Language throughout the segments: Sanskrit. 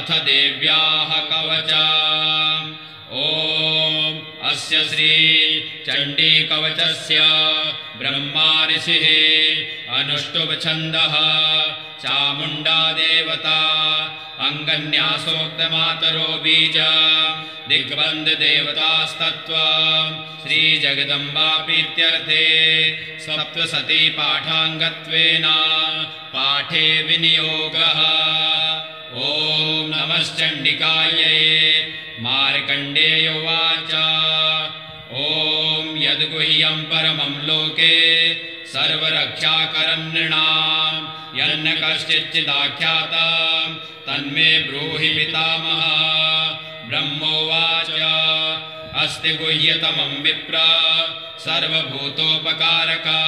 अथ देव्याः कवच। ॐ अस्य श्री चण्डी कवचस्य ब्रह्मा ऋषिः अनुष्टुप् छन्दः चामुण्डा देवता अङ्गन्यासोक्तमातरो बीज दिग्बन्ध देवतास्तत्त्वा श्रीजगदम्बा प्रीत्यर्थे सप्तसती पाठाङ्गत्वेन पाठे विनियोगः। ॐ नमश्चण्डिकायै। मार्कण्डेय उवाच। ॐ यद्गुह्यं परमं लोके सर्वरक्षाकरं नृणां यन्न कश्चिच्चिदाख्यातं तन्मे ब्रूहि पितामह। ब्रह्मोवाच। अस्ति गुह्यतमं विप्र सर्वभूतोपकारकं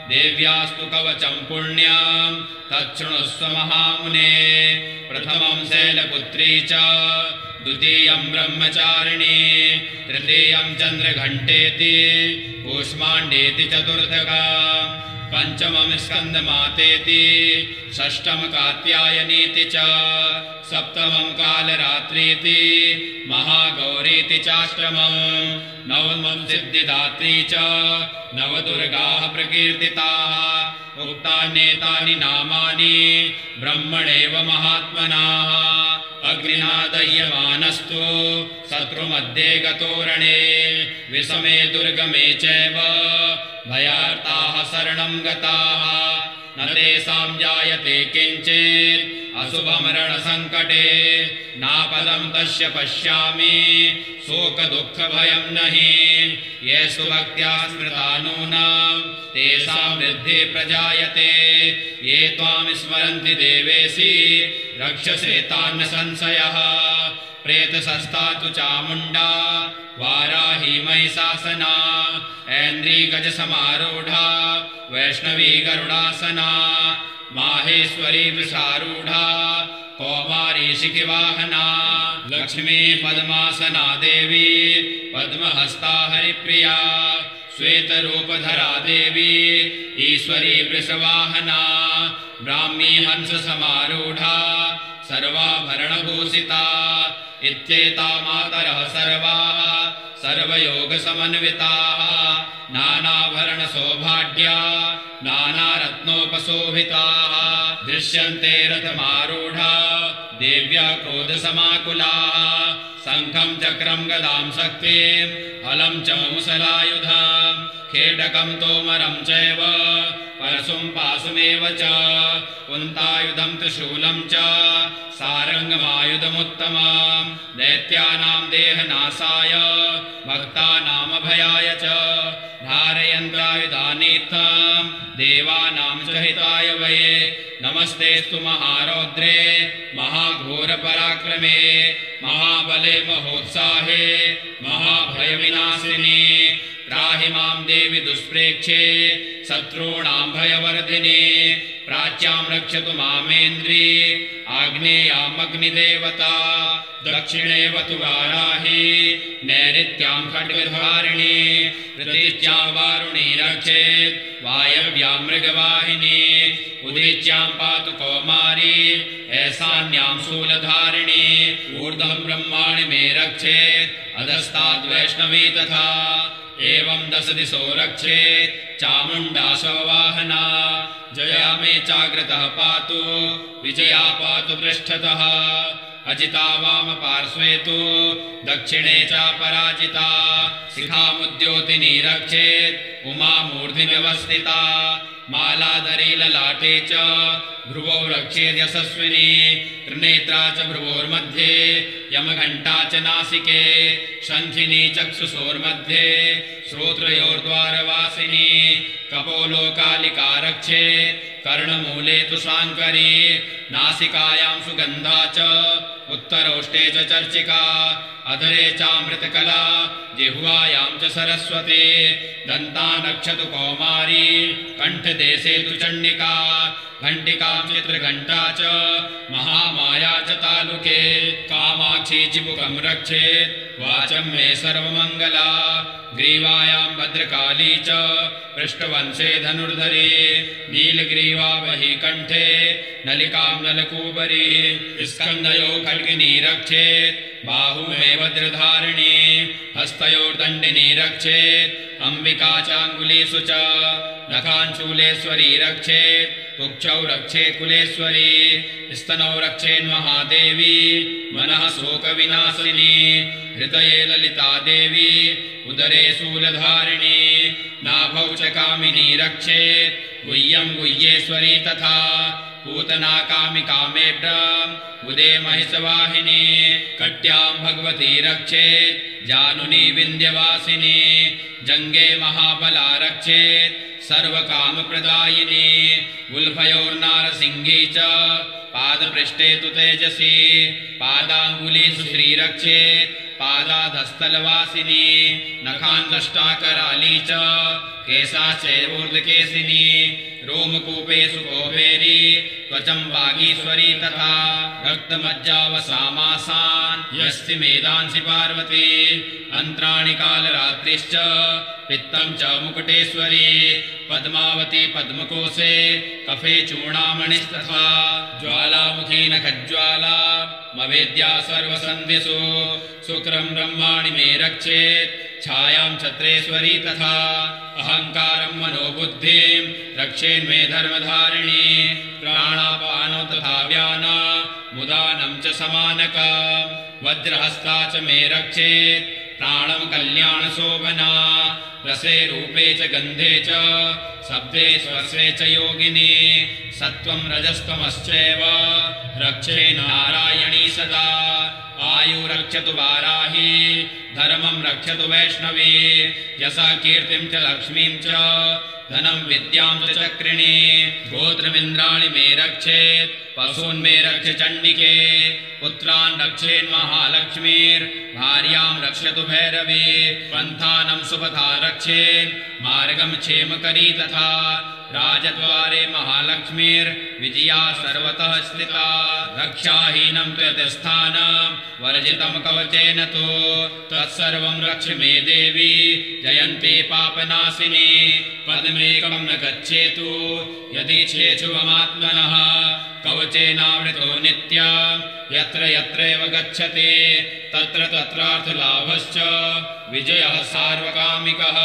देव्यास्तु कवचं पुण्यं तच्छृणुस्व महामुने। प्रथमं शैलपुत्री च द्वितीयं ब्रह्मचारिणी तृतीयं चन्द्रघण्टेति कूष्माण्डेति चतुर्थकं पञ्चमं स्कन्दमातेति षष्ठं कात्यायनीति च सप्तमं कालरात्रीति महागौरीति चाष्टमं नवमं सिद्धिदात्री च नवदुर्गाः प्रकीर्तिताः। उक्तान्येतानि नामानि ब्रह्मणेव महात्मनाः। अग्निना दह्यमानस्तु शत्रुमध्ये गतोरणे विषमे दुर्गमे चैव भयार्ताः शरणं गताः। न तेषां जायते किञ्चित् अशुभमरणसङ्कटे नापदं तस्य पश्यामि शोकदुःखभयं नहि। येषु भक्त्या स्मृता नूनां तेषां वृद्धिः प्रजायते। ये त्वां स्मरन्ति देवेशि रक्षसे तान् न संशयः। प्रेतशस्ता तु चामुण्डा वाराही महिषासना ऐन्द्री गजसमारूढा वैष्णवी गरुडासना माहेश्वरी वृषारूढा कौमारी शिखिवाहना लक्ष्मी पद्मासना देवी पद्महस्ता हरिप्रिया श्वेतरूपधरा देवी ईश्वरी वृषवाहना ब्राह्मी हंस समारूढा सर्वाभरणभूषिता इत्येता मातरः सर्वाः सर्वयोगसमन्विताः नानाभरणशोभाढ्या नानारत्नोपशोभिताः दृश्यन्ते रथमारूढा देव्या क्रोधसमाकुलाः शङ्खं चक्रं गदां शक्तिं हलं च मुसलायुधं खेटकं तोमरं चैव परशुं पाशुमेव च कुन्तायुधं त्रिशूलं च सारङ्गमायुधमुत्तमं दैत्यानां देहनाशाय भक्तानामभयाय च धारयन्त्रायुधानीत्थं देवानां च हिताय वै। नमस्तेस्तु महारौद्रे महाघोरपराक्रमे महाबले महोत्साहे महाभयविनाशिनी त्राहि मां देवि दुष्प्रेक्षे शत्रूणां भयवर्धिनी प्राच्यां रक्षतु मामेन्द्री आग्नेयामग्निदेवता दक्षिणे वतु वाराही नैऋत्यां खड्गधारिणी प्रतीच्यां वारुणी रक्षेत् वायव्यां मृगवाहिनी उदीच्यां पातु कौमारी ऐशान्यां शूलधारिणी ऊर्ध्वं ब्रह्माणि मे रक्षेत् अधस्ताद्वैष्णवी तथा एवं 10 दिशो रक्षेत् चामुण्डा सवाहना जया मे चाग्रतः पातु विजया पातु पृष्ठतः अजिता वाम पार्श्वे तु दक्षिणे च पराजिता शिखामुद्योतिनी रक्षेत् उमा मूर्ध्नि व्यवस्थिता मालाधरी ललाटे च भ्रुवौ रक्षेत् यशस्विनी त्रिनेत्रा च भ्रुवोर्मध्ये यमघण्टा च नासिके शङ्खिनी चक्षुषोर्मध्ये श्रोत्रयोर्द्वारवासिनी कपोलोकालिका रक्षेत् कर्णमूले तु शाङ्करी नासिकायां सुगन्धा च उत्तरोष्टे च चर्चिका अधरे चामृतकला जिह्वायां च सरस्वती दन्तान् रक्षतु कौमारी कण्ठे देशे तु चण्डिका घण्टिकां चित्रघण्टा च महामाया च तालुके कामाक्षी चिबुकं रक्षेत् वाचं मे सर्वमङ्गला ग्रीवायां भद्रकाली च पृष्ठवंशे धनुर्धरी नीलग्रीवा वही कण्ठे नलिकां नलकूबरी स्कन्धयो खड्गिनी रक्षेत् बाहु मे वज्रधारिणी हस्तयोर्दण्डिनी रक्षेत् अम्बिका चाङ्गुलीषु च नखाञ्चूलेश्वरी रक्षेत् कुक्षौ रक्षेत् कुलेश्वरी स्तनौ रक्षेन्महादेवी मनः शोकविनाशिनी हृदये ललिता देवी उदरे शूलधारिणी नाभौ च कामिनी रक्षेत् गुह्यं गुह्येश्वरी तथा पूतना कामिकामेढ्याम् उदे महिषवाहिनी कट्यां भगवती रक्षेत् जानुनी विन्ध्यवासिनी जङ्गे महाबला रक्षेत् सर्वकामप्रदायिनी गुल्फयोर्नारसिंही च पादपृष्ठे तु तेजसी पादाङ्गुलीषु श्रीरक्षेत् पादाधस्थलवासिनी नखान्तष्टाकराली च केशाश्चैवोर्ध्वकेशिनी रोमकूपेषु कौबेरी त्वचं वागीश्वरी तथा रक्तमज्जावसामासान् यस्ति मेदांसि पार्वती अन्त्राणि कालरात्रिश्च पित्तं च मुकुटेश्वरी पद्मावती पद्मकोशे कफे चूर्णामणिस्तथा ज्वालामुखी नखज्वाला मवेद्या सर्वसन्धिषु शुक्रं ब्रह्माणि मे रक्षेत् छायां छत्रेश्वरी तथा अहङ्कारं मनोबुद्धिं रक्षेन्मे धर्मधारिणी प्राणापानो तथा व्यान मुदानं च समानका वज्रहस्ता च मे रक्षेत् प्राणं कल्याणशोभना रसे रूपे च गन्धे च शब्दे स्पर्शे च योगिनी सत्त्वं रजस्तमश्चैव रक्षे नारायणी सदा आयु रक्षतु वाराही धर्मं रक्षतु वैष्णवी यशः कीर्तिं च लक्ष्मीं च धनं विद्यां च चक्रिणी गोत्रमिन्द्राणि मे रक्षेत् पशून् मे रक्ष चण्डिके पुत्रान् रक्षेन्महालक्ष्मीर्भार्यां रक्षतु भैरवी पन्थानं सुपथा रक्षेन् मार्गं क्षेमकरी तथा राजद्वारे महालक्ष्मीर्विजया सर्वतः स्थिता रक्षाहीनं त्वयतिस्थानं वर्जितं कवचेन तु तत्सर्वं रक्ष मे देवी जयन्ती पापनाशिनी पद्मेकं न गच्छेतु यदि चेच्छुवमात्मनः कवचेनावृतो नित्यं यत्र यत्रैव गच्छति तत्र तत्रार्थलाभश्च विजयः सार्वकामिकः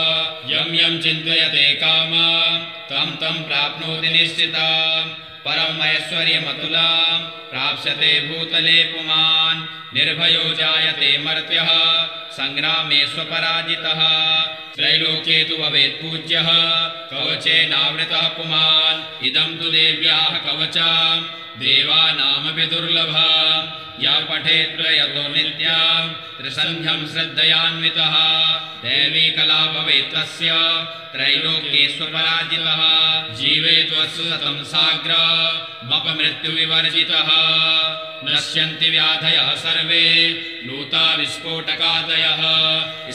यं यं चिन्तयते कामं तं तं प्राप्नोति निश्चितं परम् ऐश्वर्यमतुलां प्राप्स्यते भूतले पुमान् निर्भयो जायते मर्त्यः संग्रामे स्वपराजितः त्रैलोक्ये तु भवेत् पूज्यः कवचेनावृतः पुमान् इदं तु देव्याः कवचं देवानामपि दुर्लभम् या पठेत् प्रयतो नित्यं त्रिसन्ध्यं श्रद्धयान्वितः दैवी कला भवेत् तस्य त्रैलोक्ये स्वपराजितः जीवेत् वत्सशतं साग्रमपमृत्युविवर्जितः नश्यन्ति व्याधयः सर्वे लूता विस्फोटकादयः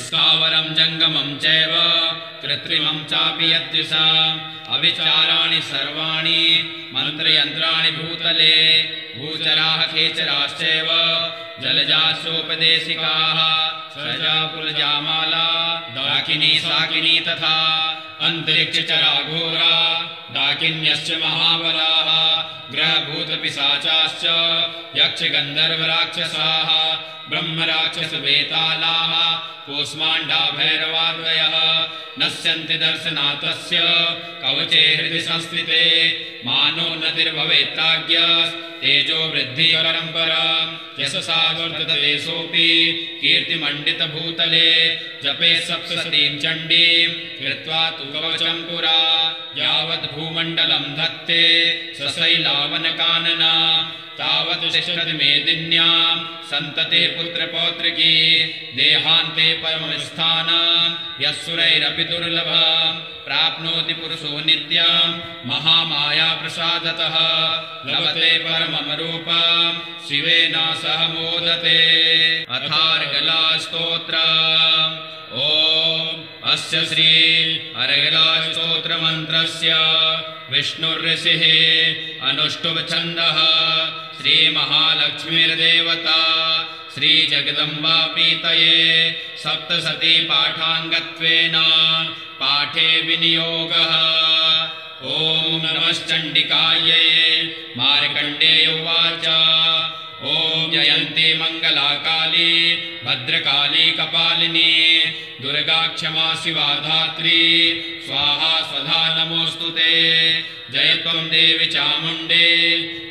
स्थावरं जङ्गमं चैव कृत्रिमं चापि यद्विषम् अविचाराणि सर्वाणि मन्त्रयन्त्राणि भूतले भूचराः खेचराश्चैव जलजासोपदेशिकाः सजा पुलजामाला डाकिनी साकिनी तथा अन्तरिक्षचरा घोरा डाकिन्यश्च महाबलाः ग्रहभूतपिशाचाश्च यक्षगन्धर्वराक्षसाः ब्रह्मराक्षसवेतालाः कूष्माण्डा भैरवादयः नश्यन्ति दर्शनातस्य कवचे हृदि संस्थिते मानोन्नतिर्भवेत्ताज्ञः तेजो वृद्धि परम्पराम् यशसा वर्धते सोऽपि कीर्तिमण्डितभूतले जपे सप्तशतीं चण्डीं कृत्वा तु कवचं पुरा यावत् भूमण्डलं धत्ते सशैलावनकानना तावत् तिष्ठति मेदिन्यां सन्तते पुत्रपौत्रिकी देहान्ते परमस्थानं यस्सुरैरपि दुर्लभं प्राप्नोति पुरुषो नित्यं महामाया प्रसादतः लभते परमं रूपं शिवेन सह मोदते। अथार्गला स्तोत्रम् ॐ अस्य श्री अर्गला स्तोत्रमन्त्रस्य विष्णुर्ऋषिः अनुष्टुप्छन्दः श्रीमहालक्ष्मीर्देवता श्रीजगदम्बा प्रीतये सप्तशती पाठाङ्गत्वेन पाठे विनियोगः। ॐ नमश्चण्डिकायै मार्कण्डेय उवाच ॐ जयन्ती मङ्गलाकाली भद्रकाली कपालिनी दुर्गा क्षमा शिवा धात्री स्वाहा स्वधा नमोऽस्तु ते। जय त्वं देवी चामुण्डे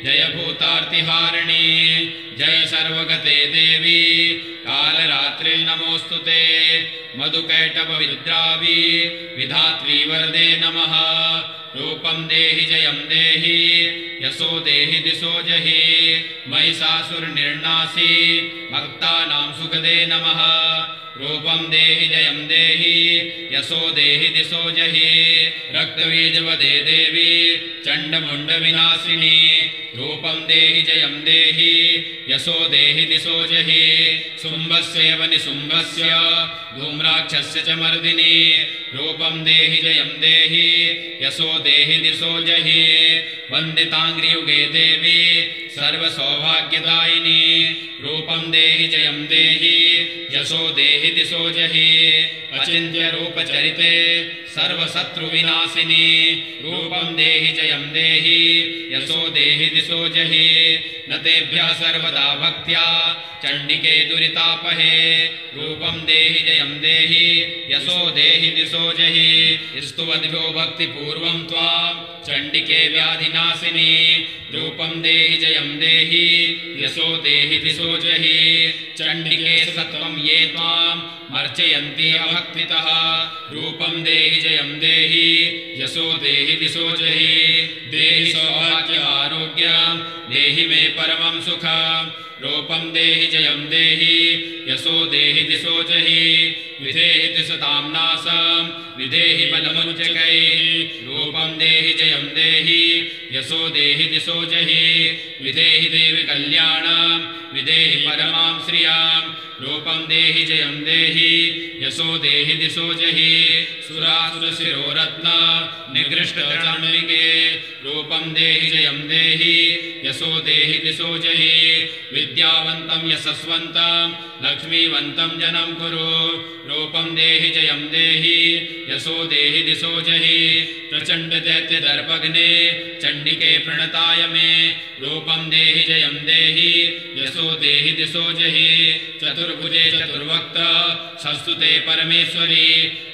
जय भूतार्तिहारिणी जय सर्वगते देवी कालरात्रि नमोऽस्तु ते। मधुकैटभविद्रावी विधात्री वरदे नमः। रूपं देहि जयं देहि यशो देहि दिशो जहि महिषासुरनिर्नाशी भक्तानां सुखदे नमः। रूपं देहि जयं देहि यशो देहि दिशो जहि रक्तबीजवदे देवी चण्डमुण्डविनाशिनी। रूपं देहि जयं देहि यशो देहि दिशो जहि शुम्भस्यैव निशुम्भस्य धूम्राक्षस्य च मर्दिनी। रूपं देहि जयं देहि यशो देहि दिशो जहि वन्दिताङ्घ्रियुगे देवी सर्वसौभाग्यदायिनी। रूपं देहि जयं देहि यशो देहि दिशो जहि अचिन्त्य रूपचरिते सर्वशत्रुविनाशिनी। रूपं देहि जयं देहि यशो देहि दिशो जहि न तेभ्यः सर्वदा भक्त्या चण्डिके दुरितापहे। रूपं देहि जयं देहि यशो देहि दिशो जहि स्तुवद्भ्यो भक्तिपूर्वं त्वां चण्डिके व्याधिनाशिनी। रूपं देहि जयं देहि यशो देहि दिशो जहि चण्डिके सत्वं ये त्वां मर्चयन्ति अभक्तितः। रूपं देहि जयं देहि यशो देहि दिशो जहि देहि सौभाग्यमारोग्यं देहि मे परमं सुखम्। रूपं देहि जयं देहि यशो देहि दिशो जहि विधेहि दिशतां नाशं विधेहि बलमुच्चकैः। रूपं देहि जयं देहि यशो देहि दिशो जहि विधेहि देवि कल्याणं विधेहि परमां श्रियं। रूपं देहि जयं देहि यशो देहि दिशो जहि सुरासुरशिरोरत्न निगृष्टतरणिके। रूपं देहि जयं देहि यशो देहि दिशो जहि विद्यावन्तं यशस्वन्तं लक्ष्मीवन्तं जनं कुरु। रूपं देहि जयं देहि यशो देहि दिशो जहि प्रचण्ड दैत्यदर्पघ्ने चण्डिके प्रणताय मे। रूपं देहि जयं देहि यशो देहि दिशो जहि चतुर्भुजे चतुर्वक्त संस्तुते परमेश्वरी।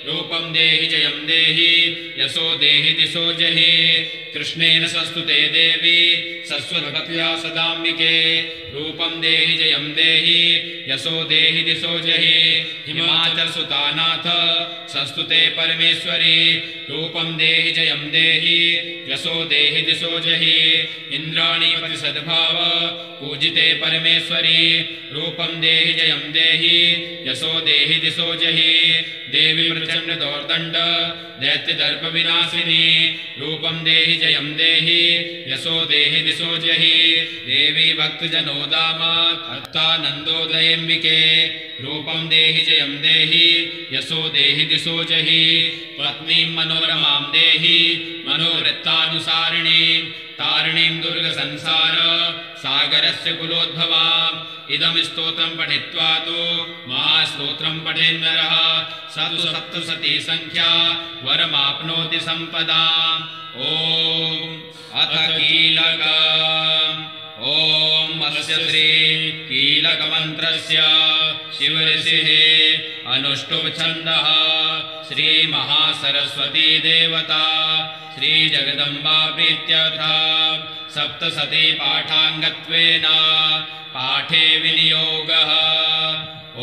रूपं देहि जयं देहि यशो देहि दिशो जहि कृष्णेन संस्तुते देवी सस्वद्भक्त्या सदाम्बिके। रूपं देहि जयं देहि यशो देहि दिशो जहि हिमाचलसुतानाथ संस्तुते परमेश्वरी। रूपं देहि जयं देहि यशो देहि दिशो जहि इन्द्राणीपति सद्भाव पूजिते परमेश्वरी। रूपं देहि जयं देहि यशो देहि दिशो जहि देवी प्रचण्ड दौर्दण्ड दैत्यदर्प विनाशिनी। रूपं देहि जयं देहि यशो देहि दिशो जहि देवी भक्तजनोदाम अर्थानन्दोदयेऽम्बिके। रूपं देहि जयं देहि यशो देहि दिशो जहि पत्नीं मनोरमां देहि मनोवृत्तानुसारिणीं तारिणीं दुर्गसंसार सागरस्य कुलोद्भवाम्। इदं स्तोत्रं पठित्वा तु महास्तोत्रं पठेन्नरः स तु सप्तशती संख्या वरमाप्नोति सम्पदाम्। ॐ अथ कीलकम् ॐ अस्य श्री कीलकमन्त्रस्य शिवऋषिः अनुष्टुप्छन्दः श्रीमहासरस्वती देवता श्रीजगदम्बा प्रीत्यर्था सप्तशती पाठाङ्गत्वेन पाठे विनियोगः।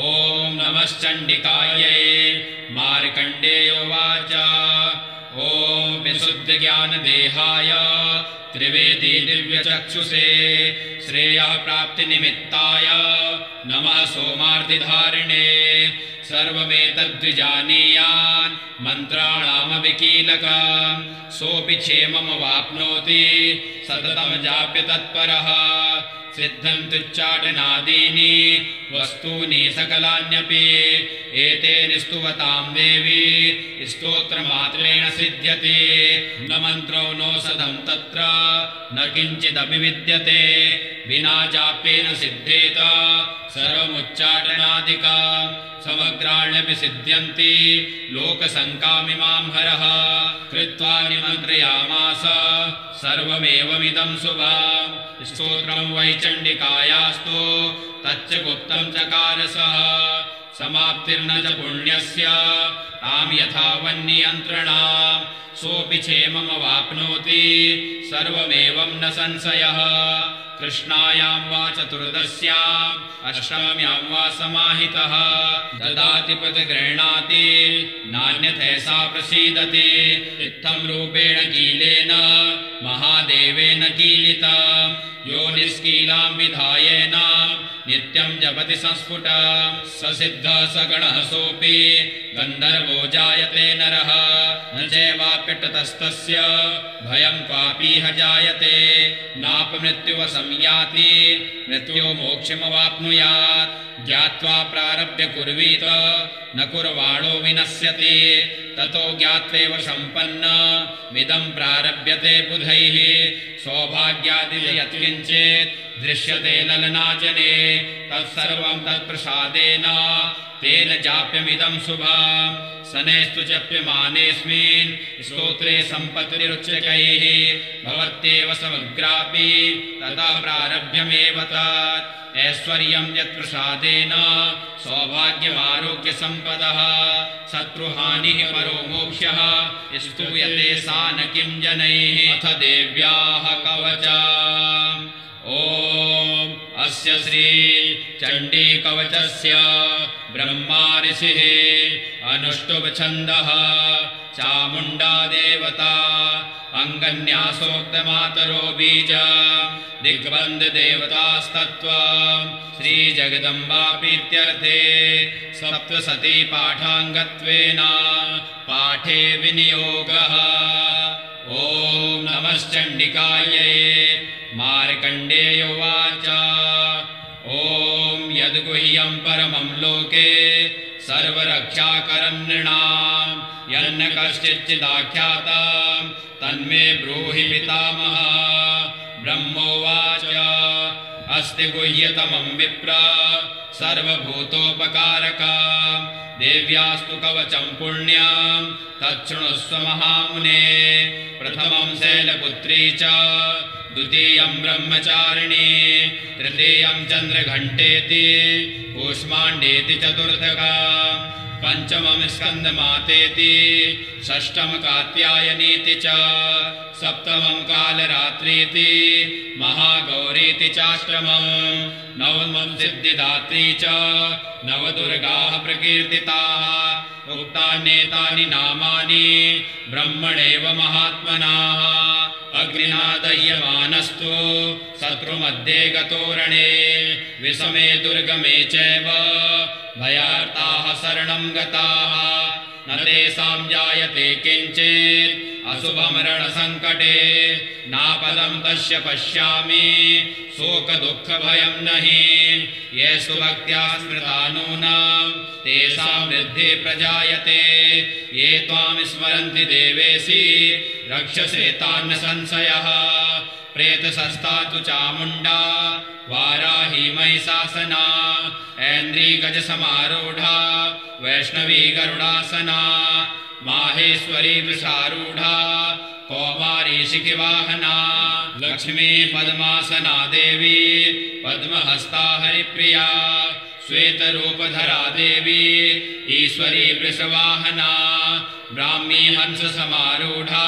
ॐ नमश्चण्डिकायै मार्कण्डेय उवाच ॐ विशुद्धज्ञानदेहाय त्रिवेदी दिव्यचक्षुषे श्रेयः प्राप्तिनिमित्ताय नमः सोमार्तिधारिणे। सर्वमेतद्विजानीयान् मन्त्राणामविकीलकम् सोऽपि क्षेममवाप्नोति सततं जाप्य तत्परः। सिद्धन्तुच्चाटनादीनि वस्तूनि सकलान्यपि एतेन स्तुवतां देवी स्तोत्रमात्रेण सिद्ध्यति न मन्त्रो नो सदं तत्र न किञ्चिदपि विद्यते विना जाप्येन सिद्धेत सर्वमुच्चाटनादिका समग्राण्यपि सिद्ध्यन्ति लोकसङ्कामिमां हरः कृत्वा निमन्त्रयामास सर्वमेवमिदं शुभं स्तोत्रं वै चण्डिकायास्तु तच्च गुप्तं चकारसः समाप्तिर्न च पुण्यस्य तां यथा वन्नियन्त्रणां सोऽपि क्षेममवाप्नोति सर्वमेवं न संशयः कृष्णायां वा चतुर्दश्याम् अष्टम्यां वा समाहितः ददाति प्रतिगृह्णाति नान्यथैसा प्रसीदति इत्थं रूपेण कीलेन महादेवेन कीलिता यो निष्कीलां विधायेन नित्यं जपति संस्फुट स सिद्धः स गणः सोऽपि गन्धर्वो जायते नरः न चैवाप्यटतस्तस्य भयं क्वापीह जायते नापमृत्युवशं याति मृत्यो मोक्षमवाप्नुयात् ज्ञात्वा प्रारभ्य कुर्वीत न कुर्वाणो विनश्यति ततो ज्ञात्वेव सम्पन्न मिदं प्रारभ्यते बुधैः सौभाग्यादियत्किञ्चित् दृश्यते ललनाजने तत्सर्वं तत्प्रसादेन तेन जाप्यमिदं शुभं सनेस्तु जप्यमानेऽस्मिन् स्तोत्रे सम्पत्तिरुच्यकैः भवत्येव समग्रापि तथा प्रारभ्यमेव तत् ऐश्वर्यं यत्प्रसादेन सौभाग्यमारोग्यसम्पदः शत्रुहानिः परो मोक्षः स्तूयते सा न किं जनैः अथ देव्याः कवचम् ॐ अस्य श्री चण्डी कवचस्य ब्रह्मा ऋषिः अनुष्टुभ छन्दः चामुण्डा देवता अङ्गन्यासोक्तमातरो बीज दिग्बन्ध देवतास्तत्त्वं श्रीजगदम्बापीत्यर्थे सप्तशती पाठाङ्गत्वेन पाठे विनियोगः ॐ नमश्चण्डिकायै मार्कण्डेय उवाच ॐ यद्गुह्यं परमं लोके सर्वरक्षाकरं नृणां यन्न कश्चिच्चिदाख्यातं तन्मे ब्रूहि पितामह ब्रह्मोवाच अस्ति गुह्यतमं विप्र सर्वभूतोपकारकं देव्यास्तु कवचं पुण्यं तच्छृणुस्व महामुने प्रथमं शैलपुत्री च द्वितीयं ब्रह्मचारिणी तृतीयं चन्द्रघण्टेति कूष्माण्डेति चतुर्थकं पंचमं स्कन्दमातेति षष्ठं कात्यायनीति च सप्तमं कालरात्रीति महागौरीति चाष्टमं नवमं सिद्धिदात्री च नवदुर्गाः प्रकीर्तिताः उक्तान्येतानि नामानि ब्रह्मणेव महात्मनाः अग्निना दह्यमानस्तु शत्रुमध्ये गतोरणे विषमे दुर्गमे चैव भयार्ताः शरणं गताः न तेषां जायते किञ्चित् अशुभमरणसङ्कटे नापदं तस्य पश्यामि शोकदुःखभयं नहि ये सुभक्त्या स्मृता नूनं तेषां वृद्धिः प्रजायते ये त्वां स्मरन्ति देवेशि रक्षसे तान् संशयः प्रेतशस्ता तु चामुण्डा वाराही महिषासना ऐन्द्री गजसमारूढा वैष्णवी गरुडासना माहेश्वरी वृषारूढा कौमारी शिखिवाहना लक्ष्मी पद्मासना देवी पद्महस्ता हरिप्रिया श्वेतरूपधरा देवी ईश्वरी वृषवाहना ब्राह्मी हंस समारूढा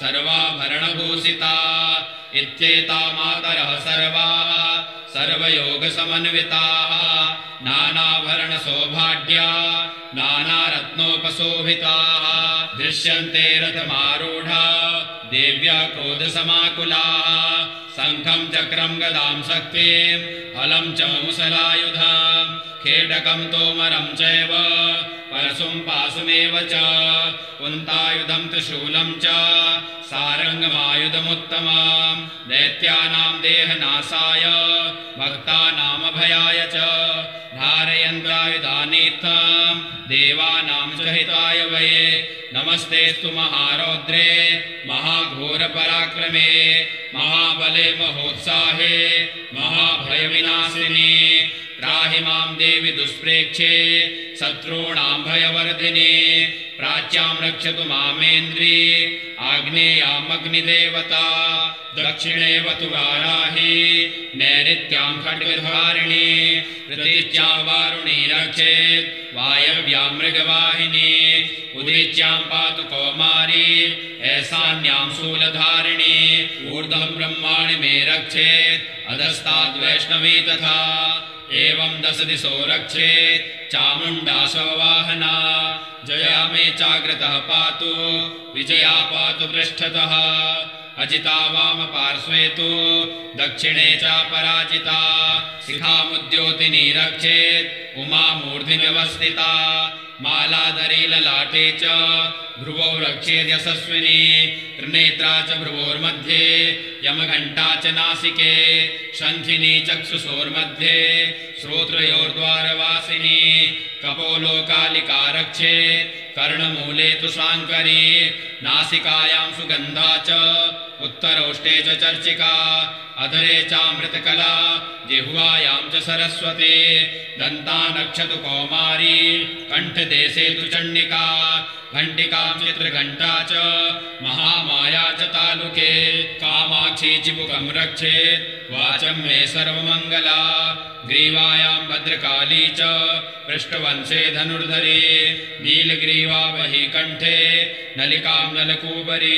सर्वाभरणभूषिता इत्येता मातरः सर्वाः सर्वयोगसमन्विताः नानाभरणसौभाढ्या नानारत्नोपशोभिताः दृश्यन्ते रथमारूढा देव्या क्रोधसमाकुलाः शङ्खं चक्रं गदां शक्तिं हलं च मुसलायुधं खेटकं तोमरं चैव परशुं पाशुमेव च कुन्तायुधं त्रिशूलं च सारङ्गमायुधमुत्तमं दैत्यानां देहनाशाय भक्तानामभयाय च धारयन्त्यायुधानीत्थं देवानां च हिताय वै नमस्तेस्तु महारौद्रे महाघोरपराक्रमे महाबले महोत्साहे महाभयविनाशिनी त्राहि मां देवि दुष्प्रेक्षे शत्रूणां भयवर्धिनी प्राच्यां रक्षतु मामेन्द्री आग्नेयामग्निदेवता दक्षिणेवतु वाराही नैऋत्यां खड्गधारिणी प्रतीच्यां वारुणी रक्षेत् वायव्यां मृगवाहिनी उदीच्यां पातु कौमारी ऐशान्यां शूलधारिणी ऊर्ध्वं ब्रह्माणि मे रक्षेत् अधस्ताद्वैष्णवी तथा एवं 10 दिशो रक्षेत् चामुण्डा स्ववाहना जया मे चाग्रतः पातु विजया पातु पृष्ठतः अजिता वाम पार्श्वे तु दक्षिणे च पराजिता शिखामुद्योतिनी रक्षेत् उमा मूर्ध्नि व्यवस्थिता मालाधरी ललाटे च भ्रुवौ रक्षेत् यशस्विनी त्रिनेत्रा च भ्रुवोर्मध्ये यमघण्टा च नासिके शङ्खिनी चक्षुषोर्मध्ये श्रोत्रयोर्द्वारवासिनी कपोलोकालिका रक्षेत् कर्णमूले तु शाङ्करी नासिकायां सुगन्धा च उत्तरोष्टे च चर्चिका अधरे चामृतकला जिह्वायां च सरस्वती दन्तां रक्षतु कौमारी कण्ठदेशे तु चण्डिका घण्टिकां चित्रघण्टा च महामाया च तालुके कामाक्षी चिबुकं रक्षेत् वाचं मे सर्वमङ्गला ग्रीवायां भद्रकाली च पृष्ठवंशे धनुर्धरी नीलग्रीवा वही कण्ठे नलिकां नलकूबरी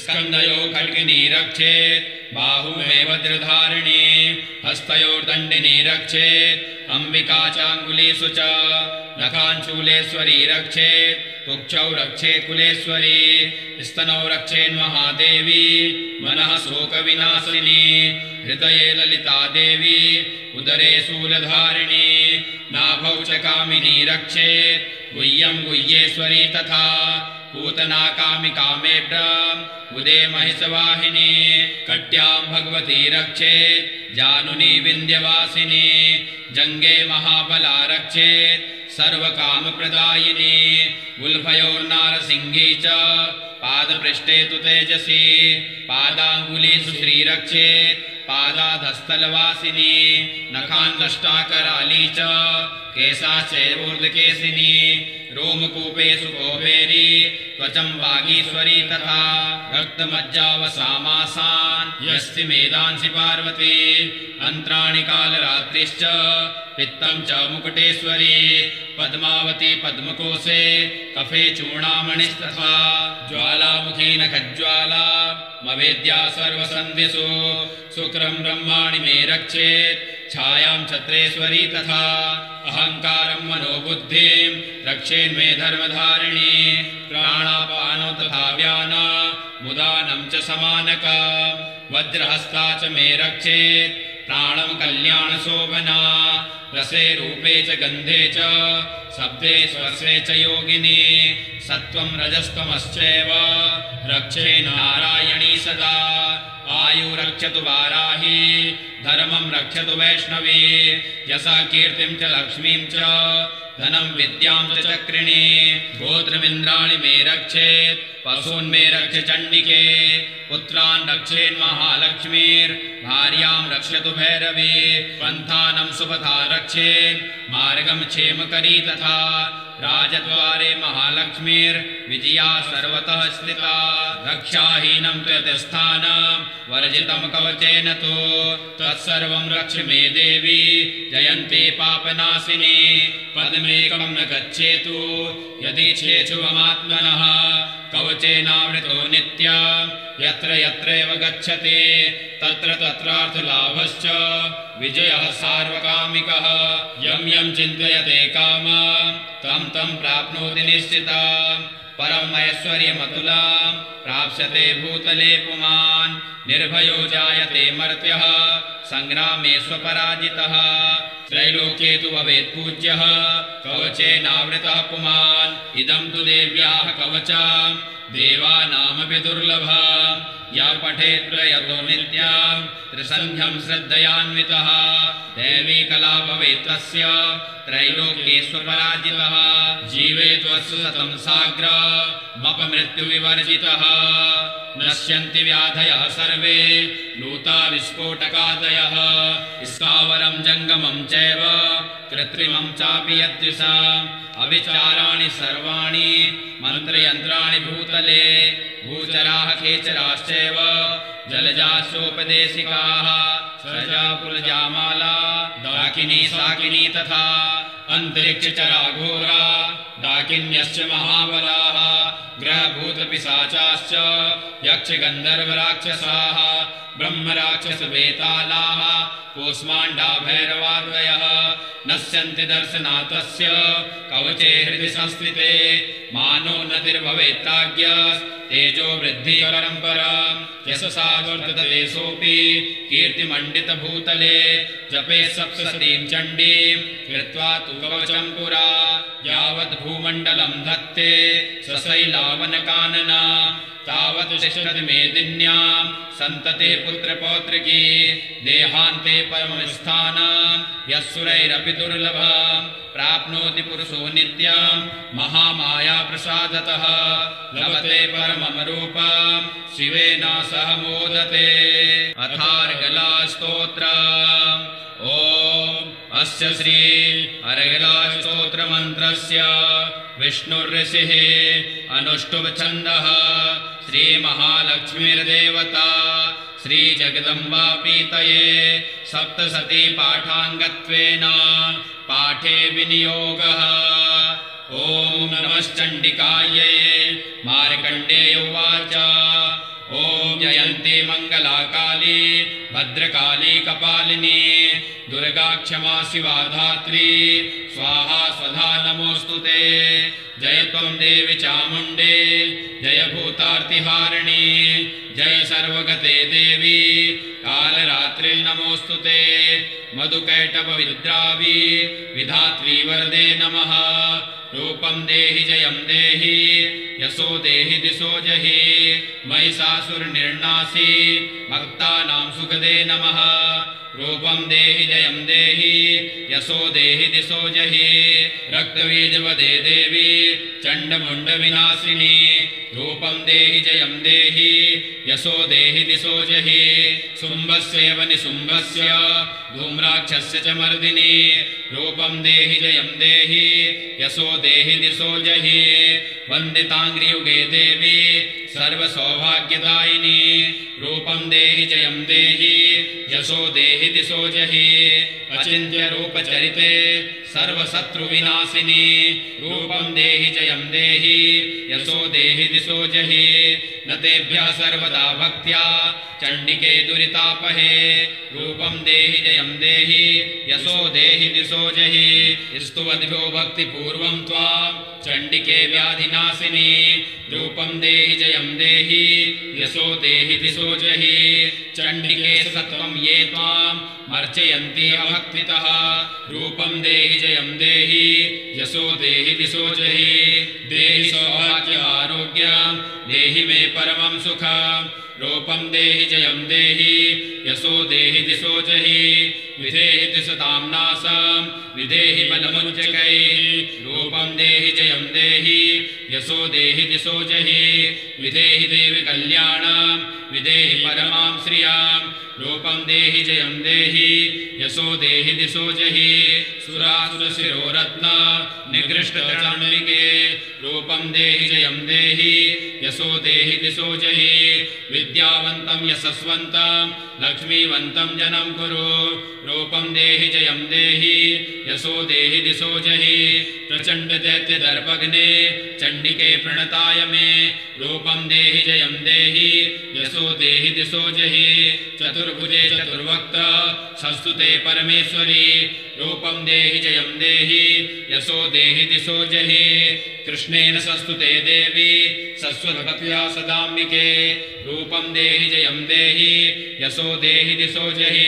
स्कन्धयो खड्गिनी रक्षेत् बाहु मे वज्रधारिणी हस्तयोर्दण्डिनी रक्षेत् अम्बिका चाङ्गुलीषु च नखाञ्चूलेश्वरी रक्षेत् कुक्षौ रक्षेत् कुलेश्वरी स्तनौ रक्षेन्महादेवी मनः शोकविनाशिनी हृदये ललिता देवी उदरे शूलधारिणी नाभौ च कामिनी रक्षेत् गुह्यं गुह्येश्वरी तथा पूतना कामिकामेभ्याम् उदे महिषवाहिनी कट्यां भगवती रक्षेत् जानुनी विन्ध्यवासिनी जङ्गे महाबला रक्षेत् सर्वकामप्रदायिनी गुल्फयोर्नारसिंही च पादपृष्ठे तु तेजसी पादाङ्गुलीषु श्रीरक्षेत् पादाधस्थलवासिनी नखान्तष्टाकराली च केशाश्चैवोर्ध्वकेशिनी रोमकूपेषु कौबेरी त्वचं वागीश्वरी तथा रक्तमज्जावसामासान् यस्ति मेदांसि पार्वती अन्त्राणि कालरात्रिश्च पित्तं च मुकुटेश्वरी पद्मावती पद्मकोशे कफे चूर्णामणिस्तथा ज्वालामुखी नखज्वाला मवेद्या सर्वसन्धिषु शुक्रं ब्रह्माणि मे रक्षेत् छायां छत्रेश्वरी तथा अहङ्कारं मनोबुद्धिं रक्षेन्मे धर्मधारिणी प्राणापानो तथा व्याना मुदानं च समानका वज्रहस्ता च मे रक्षेत् प्राणं कल्याणशोभना रसे रूपे च गन्धे च शब्दे स्पर्शे च योगिनी सत्त्वं रजस्तमश्चैव रक्षे नारायणी सदा आयु रक्षतु वाराही धर्मं रक्षतु वैष्णवी यशा कीर्तिं च लक्ष्मीं च धनं विद्यां च चक्रिणी गोत्रमिन्द्राणि मे रक्षेत् पशून् मे रक्ष चण्डिके पुत्रान् रक्षेन्महालक्ष्मीर्भार्यां रक्षतु भैरवी पन्थानं सुपथा रक्षेत् मार्गं क्षेमकरी तथा राजद्वारे महालक्ष्मीर्विजया सर्वतः स्थिता रक्षाहीनं त्वयतिस्थानं वर्जितं कवचेन तु तत्सर्वं रक्ष मे देवी जयन्ती पापनाशिनी पद्मेकं न गच्छेतु यदि चेच्छुवमात्मनः कवचेनावृतो नित्यं यत्र यत्रैव गच्छति तत्र तत्रार्थलाभश्च विजयः सार्वकामिकः यं यं चिन्तयते कामं तं तं प्राप्नोति निश्चितं परम् ऐश्वर्यमतुलां प्राप्स्यते भूतले पुमान् निर्भयो जायते मर्त्यः संग्रामे स्वपराजितः त्रैलोक्ये तु भवेत् पूज्यः कवचेनावृतः पुमान् इदं तु देव्याः कवचं देवानामपि दुर्लभम् या पठेत् प्रयतो नित्यं त्रिसन्ध्यं श्रद्धयान्वितः देवी कला भवेत् तस्य त्रैलोक्येष्वपराजितः जीवेतु सततं साग्रमपमृत्युविवर्जितः नश्यन्ति व्याधयः सर्वे लूता विस्फोटकादयः स्थावरं जङ्गमं चैव कृत्रिमं चापि यद्विषम् अविचाराणि सर्वाणि मन्त्रयन्त्राणि भूतले भूचराः खेचराश्चैव जलजाश्चोपदेशिकाः सजा पुलजामाला डाकिनी साकिनी तथा अन्तरिक्षचरा घोरा डाकिन्यश्च महाबलाः ग्रहभूतपिशाचाश्च यक्षगन्धर्वराक्षसाः ब्रह्मराक्षसवेतालाः कूष्माण्डा भैरवादयः नश्यन्ति दर्शनातस्य कवचे हृदि संस्थिते मानोन्नतिर्भवेत्ताज्ञ तेजो वृद्धि परम्पराम् यशसा वर्धते सोऽपि कीर्तिमण्डितभूतले जपे सप्तशतीं चण्डीं कृत्वा तु कवचं पुरा यावद् भूमण्डलं धत्ते सशैलावनकानना तावत् तिष्ठति मेदिन्यां सन्तते पुत्रपौत्रिकी देहान्ते परमस्थानं यस्सुरैरपि दुर्लभं प्राप्नोति पुरुषो नित्यं महामाया प्रसादतः लभते परमं रूपं शिवेन सह मोदते अथार्गलास्तोत्रम् ॐ अस्य श्री अर्गलास्तोत्रमन्त्रस्य विष्णुर्ऋषिः अनुष्टुप्छन्दः श्रीमहालक्ष्मीर्देवता श्रीजगदम्बापीतये सप्तशती पाठाङ्गत्वेन पाठे विनियोगः ॐ नमश्चण्डिकायै मार्कण्डेय उवाच ॐ जयन्ती मङ्गलाकाली भद्रकाली कपालिनी दुर्गा क्षमा शिवा धात्री स्वाहा स्वधा नमोऽस्तुते जय त्वं देवी चामुण्डे जय भूतार्तिहारिणी जय सर्वगते देवी कालरात्रि नमोऽस्तुते मधुकैटभविद्रावी विधात्री वरदे नमः रूपं देहि जयं देहि यशो देहि दिशो जहि महिषासुरनिर्नाशी भक्तानां सुखदे नमः रूपं देहि जयं देहि यशो देहि दिशो जहि रक्तबीजवदे देवी चण्डमुण्डविनाशिनी रूपं देहि जयं देहि यशो देहि दिशो जहि शुम्भस्यैव निशुम्भस्य धूम्राक्षस्य च मर्दिनी रूपं देहि जयं देहि यशो देहि दिशो जहि वन्दिताङ्घ्रियुगे देवी सर्वसौभाग्यदायिनी रूपं देहि जयं देहि यशो देहि दिशो जहि अचिन्त्य रूपचरिते सर्वशत्रुविनाशिनी रूपं देहि जयं देहि यशो देहि दिशो जहि न तेभ्यः सर्वदा भक्त्या चण्डिके दुरितापहे रूपं देहि जयं देहि यशो देहि दिशो जहि स्तुवद्भ्यो भक्तिपूर्वं त्वां चण्डिके व्याधिनाशिनी रूपं देहि जयं देहि यशो देहि दिशो जहि चण्डिके सत्वं ये त्वां मर्चयन्ति अभक्तितः रूपं देहि जयं देहि यशो देहि दिशो जहि देहि सौभाग्यमारोग्यं देहि मे परमं सुखं रूपं देहि जयं देहि यशो देहि दिशो जहि विधेहि दिशतां नाशं विधेहि बलमुच्चकैः रूपं देहि जयं देहि यशो देहि दिशो जहि विधेहि देवि कल्याणं विधेहि परमां श्रियां रूपं देहि जयं देहि यशो देहि दिशो जहि सुरासुरशिरोरत्न निगृष्टचाण्डिके रूपं देहि जयं देहि यशो देहि दिशो जहि विद्यावन्तं यशस्वन्तं लक्ष्मीवन्तं जनं कुरु रूपं देहि जयं देहि यशो देहि दिशो जहि प्रचण्डदैत्यदर्पघ्ने चण्डिके प्रणताय मे रूपं देहि जयं देहि यशो देहि दिशो जहि चतुर्भुजे चतुर्वक्त्र संस्तुते परमेश्वरी रूपं देहि जयं देहि यशो देहि दिशो जहि कृष्णेन संस्तुते देवी सस्वद्भक्त्या सदाम्बिके रूपं देहि जयं देहि यशो देहि दिशो जहि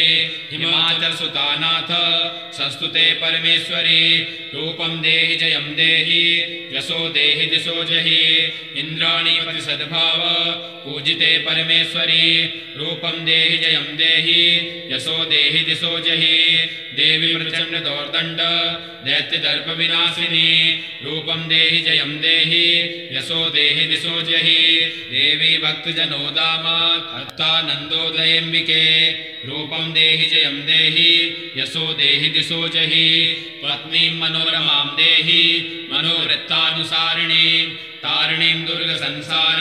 हिमाचल सुतानाथ संस्तुते परमेश्वरी रूपं देहि जयं देहि यशो देहि दिशो जहि इंद्राणीपति सद्भाव पूजिते परमेश्वरी रूपं देहि जयं देहि यशो देहि दिशो जहि देवी प्रचंड दौर्दंड दैत्य दर्प विनाशिनी रूपं देहि जयं देहि यशो देहि दिशो जहि देवी भक्त जनोदाम अत्तानंदोदयंबिके रूपं देहि जयं देहि यशो देहि दिशो जहि पत्नीं मनोरमां देहि मनोवृत्तानुसारिणी तारिणीं दुर्ग संसार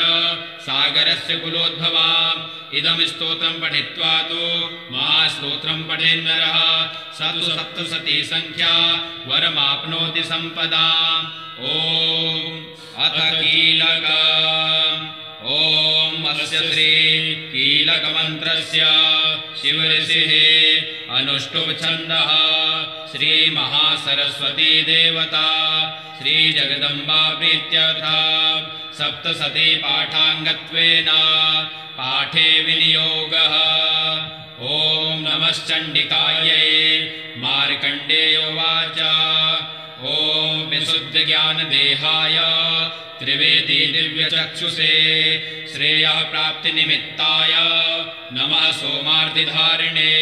सागरस्य कुलोद्भवाम् इदं स्तोत्रं पठित्वा तु महास्तोत्रं पठेन्नरः स तु सप्तशती संख्या वरमाप्नोति सम्पदाम् ॐ अथ कीलकम् ॐ अस्य श्री कीलकमन्त्रस्य शिवऋषिः अनुष्टुप् छन्दः श्री महासरस्वती देवता श्री जगदम्बा प्रीत्यर्था सप्तशती पाठाङ्गत्वेन पाठे विनियोगः ॐ नमश्चण्डिकायै मार्कण्डेयोवाच ॐ विशुद्धज्ञानदेहाय त्रिवेदी दिव्यचक्षुषे श्रेयः प्राप्तिनिमित्ताय नमः सोमार्तिधारिणे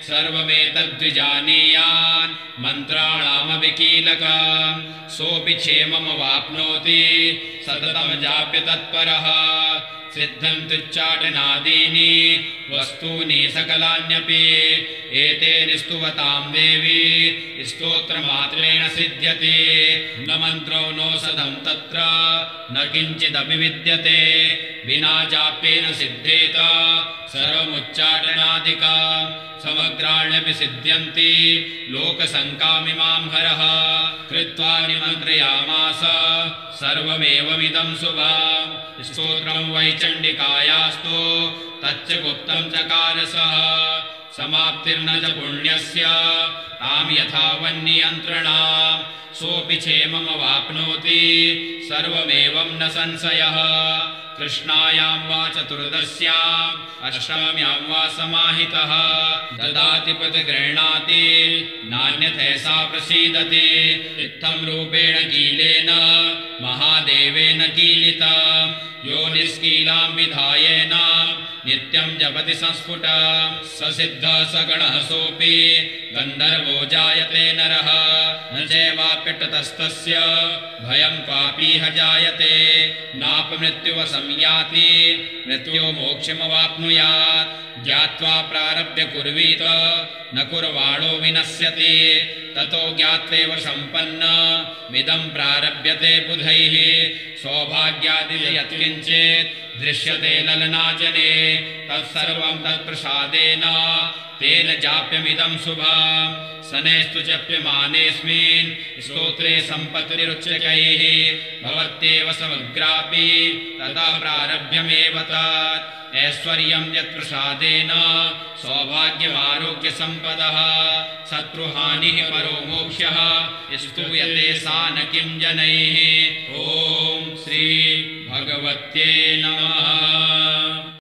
सर्वमेतद्विजानीयान् मन्त्राणामविकीलकम् सोऽपि क्षेममवाप्नोति सततं जाप्य तत्परः सिद्धन्तु चाटनादीनि वस्तूनि सकलान्यपि एतेन स्तुवतां देवी स्तोत्रमात्रेण सिद्ध्यति न मन्त्रो नोषधं तत्र न किञ्चिदपि विद्यते विना जाप्येन सिद्धेत सर्वमुच्चाटनादिकम् समग्राण्यपि सिद्ध्यन्ति लोकशङ्कामिमां हरः कृत्वा निमन्त्रयामास सर्वमेवमिदं शुभम् स्तोत्रं वै चण्डिकायास्तु तच्च गुप्तं चकारसः समाप्तिर्न च पुण्यस्य तां यथा वन्नियन्त्रणाम् सोऽपि क्षेममवाप्नोति सर्वमेवं न संशयः कृष्णायां वा चतुर्दश्याम् अष्टम्यां वा समाहितः ददाति प्रतिगृह्णाति नान्यथैषा प्रसीदति इत्थं रूपेण कीलेन महादेवेन कीलिता यो निष्कीलां विधायेन नित्यं जपति संस्फुट स सिद्धः स गणः सोऽपि गन्धर्वो जायते नरः न चैवाप्यतस्तस्य भयं क्वापीह जायते नापमृत्युवशं याति मृत्यो मोक्षमवाप्नुयात् ज्ञात्वा प्रारभ्य कुर्वीत न कुर्वाणो विनश्यति ततो ज्ञात्वेव सम्पन्न मिदं प्रारभ्यते बुधैः सौभाग्यादिव यत्किञ्चित् दृश्यते ललनाजने तत्सर्वं तत्प्रसादेन तेन जाप्यमिदं शुभम् सनेस्तु जप्यमानेऽस्मिन् स्तोत्रे सम्पत्तिरुच्यकैः भवत्येव समग्रापि तदा प्रारभ्यमेव तत् ऐश्वर्यं यत्प्रसादेन सौभाग्यमारोग्यसम्पदः शत्रुहानिः परो मोक्षः स्तूयते सा न किं जनैः ॐ श्री भगवत्यै नमः।